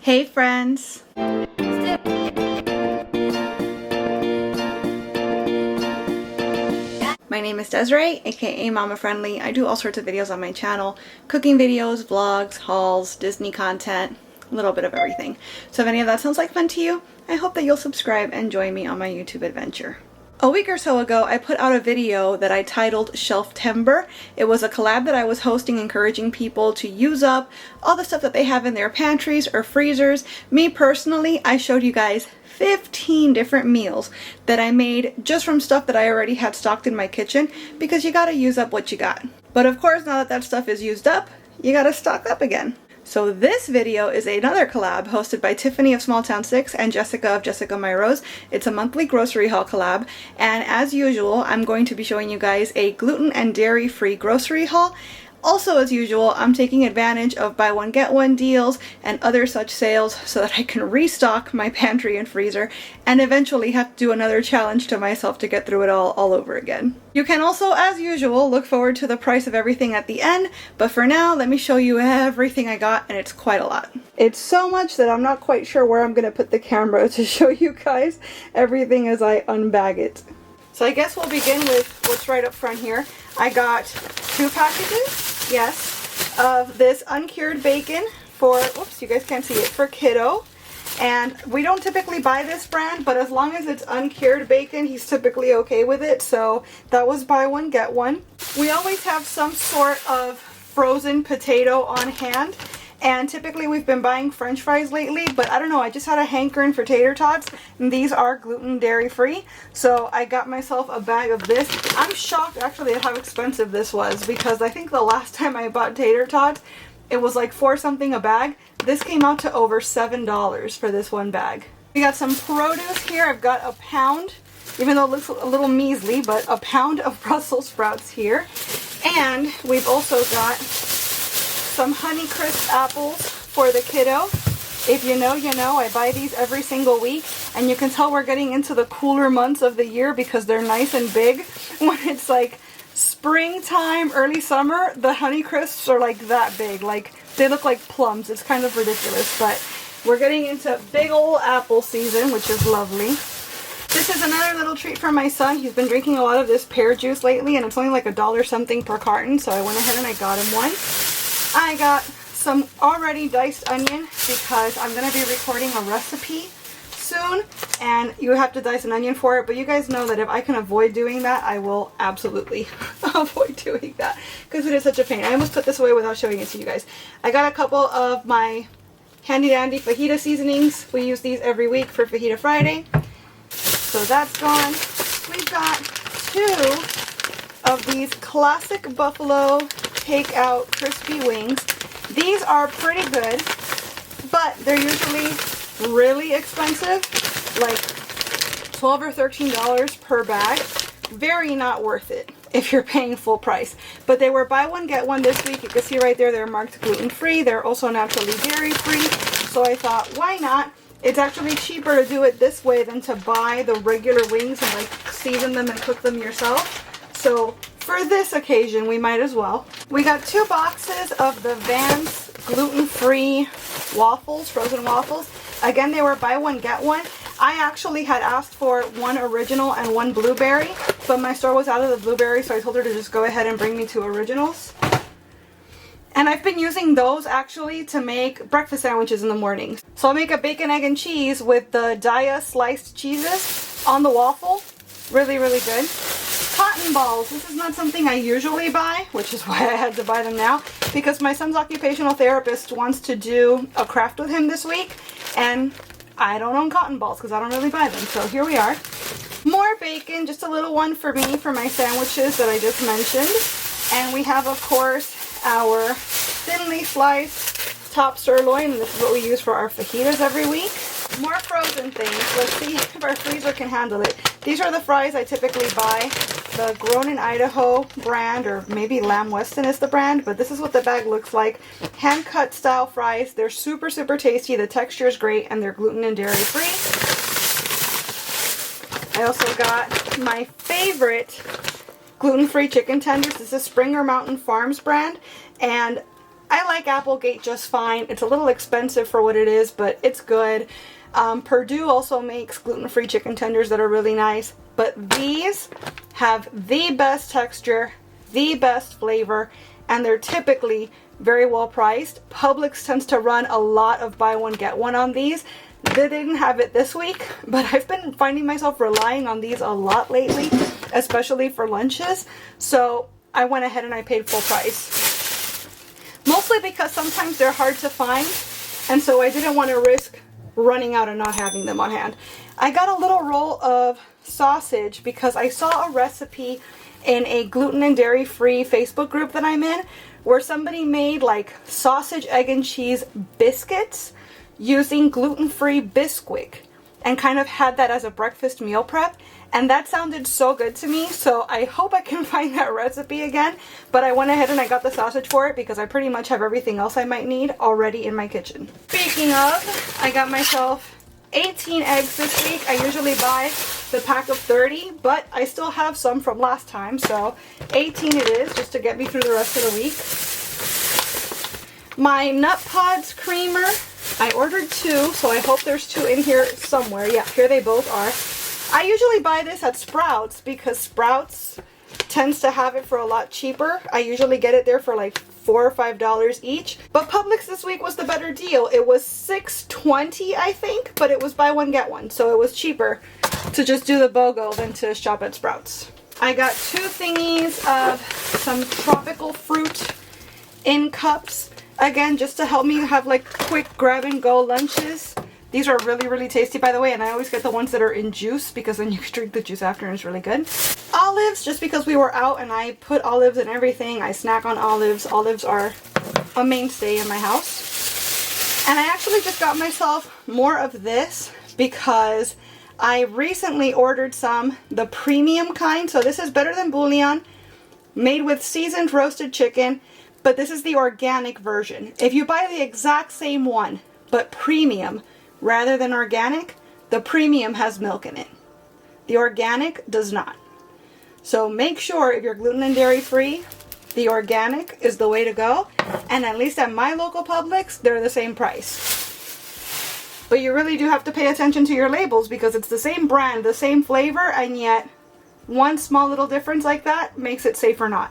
Hey friends! My name is Desiree, aka Mama Friendly. I do all sorts of videos on my channel. Cooking videos, vlogs, hauls, Disney content, a little bit of everything. So if any of that sounds like fun to you, I hope that you'll subscribe and join me on my YouTube adventure. A week or so ago, I put out a video that I titled ShelfTember. It was a collab that I was hosting, encouraging people to use up all the stuff that they have in their pantries or freezers. Me personally, I showed you guys 15 different meals that I made just from stuff that I already had stocked in my kitchen, because you gotta use up what you got. But of course, now that that stuff is used up, you gotta stock up again. So this video is another collab hosted by Tiffany of Small Town 6 and Jessica of Jessica My Rose. It's a monthly grocery haul collab, and as usual, I'm going to be showing you guys a gluten and dairy-free grocery haul. Also, as usual, I'm taking advantage of buy one get one deals and other such sales so that I can restock my pantry and freezer and eventually have to do another challenge to myself to get through it all over again. You can also, as usual, look forward to the price of everything at the end, but for now, let me show you everything I got, and it's quite a lot. It's so much that I'm not quite sure where I'm going to put the camera to show you guys everything as I unbag it. So I guess we'll begin with what's right up front here. I got 2 packages, yes, of this uncured bacon for, whoops, you guys can't see it, for Kiddo. And we don't typically buy this brand, but as long as it's uncured bacon, he's typically okay with it. So that was buy one, get one. We always have some sort of frozen potato on hand. And typically we've been buying French fries lately, but I don't know, I just had a hankering for tater tots, and these are gluten dairy free, so I got myself a bag of this. I'm shocked actually at how expensive this was, because I think the last time I bought tater tots, it was like $4 something a bag. This came out to over $7 for this one bag. We got some produce here. I've got a pound, even though it looks a little measly, but a pound of Brussels sprouts here. And we've also got some Honeycrisp apples for the kiddo. If you know, you know. I buy these every single week, and you can tell we're getting into the cooler months of the year because they're nice and big. When it's like springtime, early summer, the Honeycrisps are like that big. Like, they look like plums. It's kind of ridiculous, but we're getting into big old apple season, which is lovely. This is another little treat for my son. He's been drinking a lot of this pear juice lately, and it's only like $1 something per carton, so I went ahead and I got him one. I got some already diced onion because I'm going to be recording a recipe soon, and you have to dice an onion for it, but you guys know that if I can avoid doing that, I will absolutely avoid doing that because it is such a pain. I almost put this away without showing it to you guys. I got a couple of my handy dandy fajita seasonings. We use these every week for Fajita Friday, so that's gone. We've got 2 of these classic buffalo takeout crispy wings. These are pretty good, but they're usually really expensive, like $12 or $13 per bag. Very not worth it if you're paying full price. But they were buy one get one this week. You can see right there they're marked gluten free. They're also naturally dairy free. So I thought, why not? It's actually cheaper to do it this way than to buy the regular wings and like season them and cook them yourself. So for this occasion, we might as well. We got 2 boxes of the Vans gluten-free waffles, frozen waffles. Again, they were buy one, get one. I actually had asked for 1 original and 1 blueberry, but my store was out of the blueberry, so I told her to just go ahead and bring me 2 originals. And I've been using those actually to make breakfast sandwiches in the morning. So I'll make a bacon, egg, and cheese with the Dia sliced cheeses on the waffle. Really, really good. Cotton balls. This is not something I usually buy, which is why I had to buy them now, because my son's occupational therapist wants to do a craft with him this week, and I don't own cotton balls because I don't really buy them. So here we are. More bacon, just a little one for me for my sandwiches that I just mentioned. And we have, of course, our thinly sliced top sirloin, and this is what we use for our fajitas every week. More frozen things. Let's see if our freezer can handle it. These are the fries I typically buy. The Grown in Idaho brand, or maybe Lamb Weston is the brand, but this is what the bag looks like. Hand-cut style fries. They're super, super tasty. The texture is great, and they're gluten and dairy free. I also got my favorite gluten-free chicken tenders. This is Springer Mountain Farms brand, and I like Applegate just fine. It's a little expensive for what it is, but it's good. Purdue also makes gluten-free chicken tenders that are really nice, but these have the best texture, the best flavor, and they're typically very well priced. Publix tends to run a lot of buy one get one on these. They didn't have it this week, but I've been finding myself relying on these a lot lately, especially for lunches. So I went ahead and I paid full price. Mostly because sometimes they're hard to find, and so I didn't want to risk running out and not having them on hand. I got a little roll of sausage because I saw a recipe in a gluten and dairy free Facebook group that I'm in where somebody made like sausage, egg, and cheese biscuits using gluten-free Bisquick and kind of had that as a breakfast meal prep, and that sounded so good to me, so I hope I can find that recipe again. But I went ahead and I got the sausage for it because I pretty much have everything else I might need already in my kitchen. Speaking of, I got myself 18 eggs this week. I usually buy the pack of 30, but I still have some from last time, so 18 it is, just to get me through the rest of the week. My Nut Pods creamer, I ordered 2, so I hope there's 2 in here somewhere. Yeah, here they both are. I usually buy this at Sprouts because Sprouts tends to have it for a lot cheaper. I usually get it there for like $4 or $5 each. But Publix this week was the better deal. It was $6.20, I think, but it was buy one get one, so it was cheaper to just do the BOGO than to shop at Sprouts. I got 2 thingies of some tropical fruit in cups. Again, just to help me have like quick grab and go lunches. These are really, really tasty, by the way, and I always get the ones that are in juice because then you can drink the juice after and it's really good. Olives, just because we were out and I put olives in everything. I snack on olives. Olives are a mainstay in my house. And I actually just got myself more of this because I recently ordered some, the premium kind. So this is better than bouillon, made with seasoned roasted chicken. But this is the organic version. If you buy the exact same one, but premium rather than organic, the premium has milk in it. The organic does not. So make sure if you're gluten and dairy free, the organic is the way to go. And at least at my local Publix, they're the same price. But you really do have to pay attention to your labels because it's the same brand, the same flavor, and yet one small little difference like that makes it safe or not.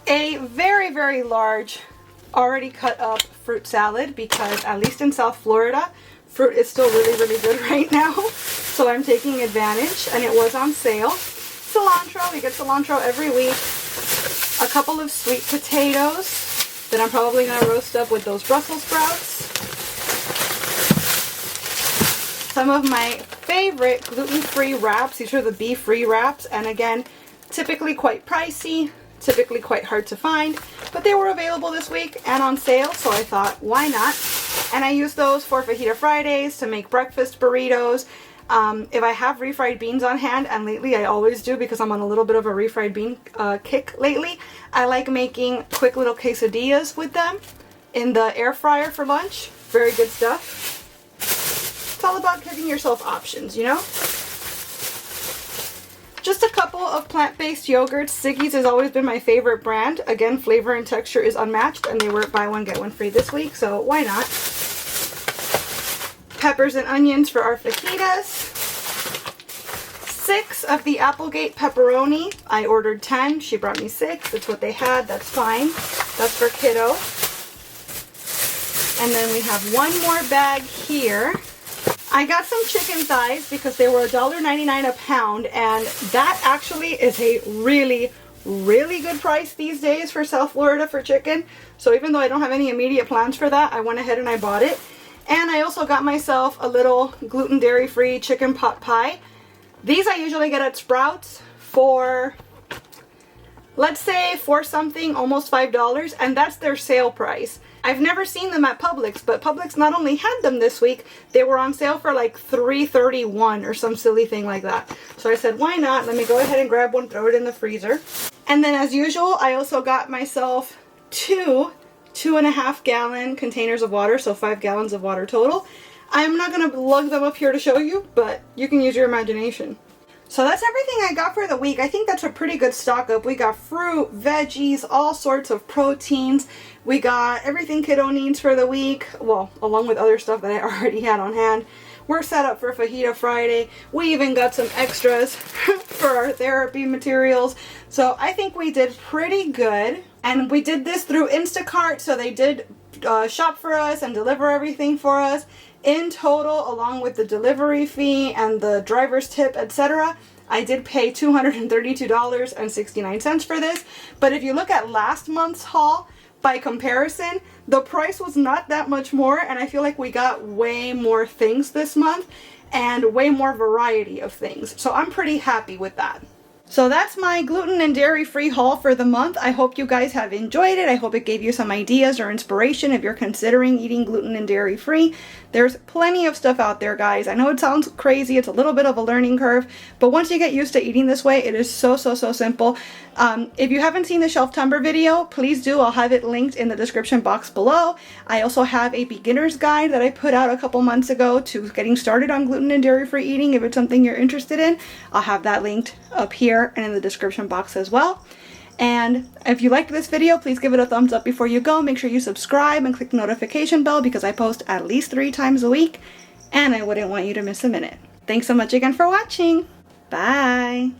A very, very large, already cut up fruit salad because at least in South Florida, fruit is still really, really good right now. So I'm taking advantage and it was on sale. Cilantro, we get cilantro every week. A couple of sweet potatoes that I'm probably going to roast up with those Brussels sprouts. Some of my favorite gluten-free wraps. These are the beef-free wraps, and again, typically quite pricey. Typically quite hard to find, but they were available this week and on sale, so I thought, why not? And I use those for Fajita Fridays to make breakfast burritos. If I have refried beans on hand, and lately I always do because I'm on a little bit of a refried bean kick lately, I like making quick little quesadillas with them in the air fryer for lunch. Very good stuff. It's all about giving yourself options, you know? Just a couple of plant-based yogurts. Siggy's has always been my favorite brand. Again, flavor and texture is unmatched, and they were buy one, get one free this week, so why not? Peppers and onions for our fajitas. 6 of the Applegate pepperoni. I ordered 10. She brought me 6. That's what they had. That's fine. That's for kiddo. And then we have one more bag here. I got some chicken thighs because they were $1.99 a pound, and that actually is a really, really good price these days for South Florida for chicken. So even though I don't have any immediate plans for that, I went ahead and I bought it. And I also got myself a little gluten dairy free chicken pot pie. These I usually get at Sprouts for, let's say, for something almost $5, and that's their sale price. I've never seen them at Publix, but Publix not only had them this week, they were on sale for like $3.31 or some silly thing like that. So I said, why not? Let me go ahead and grab one, throw it in the freezer. And then as usual, I also got myself 2 2.5 gallon containers of water, so 5 gallons of water total. I'm not going to lug them up here to show you, but you can use your imagination. So that's everything I got for the week. I think that's a pretty good stock up. We got fruit, veggies, all sorts of proteins. We got everything kiddo needs for the week. Well, along with other stuff that I already had on hand. We're set up for Fajita Friday. We even got some extras for our therapy materials. So I think we did pretty good. And we did this through Instacart. So they did shop for us and deliver everything for us. In total, along with the delivery fee and the driver's tip, etc., I did pay $232.69 for this. But if you look at last month's haul, by comparison, the price was not that much more, and I feel like we got way more things this month and way more variety of things. So I'm pretty happy with that. So that's my gluten and dairy-free haul for the month. I hope you guys have enjoyed it. I hope it gave you some ideas or inspiration if you're considering eating gluten and dairy-free. There's plenty of stuff out there, guys. I know it sounds crazy. It's a little bit of a learning curve, but once you get used to eating this way, it is so simple. If you haven't seen the ShelfTember video, please do. I'll have it linked in the description box below. I also have a beginner's guide that I put out a couple months ago to getting started on gluten and dairy-free eating. If it's something you're interested in, I'll have that linked up here and in the description box as well. And if you liked this video, please give it a thumbs up before you go. Make sure you subscribe and click the notification bell because I post at least 3 times a week and I wouldn't want you to miss a minute. Thanks so much again for watching. Bye.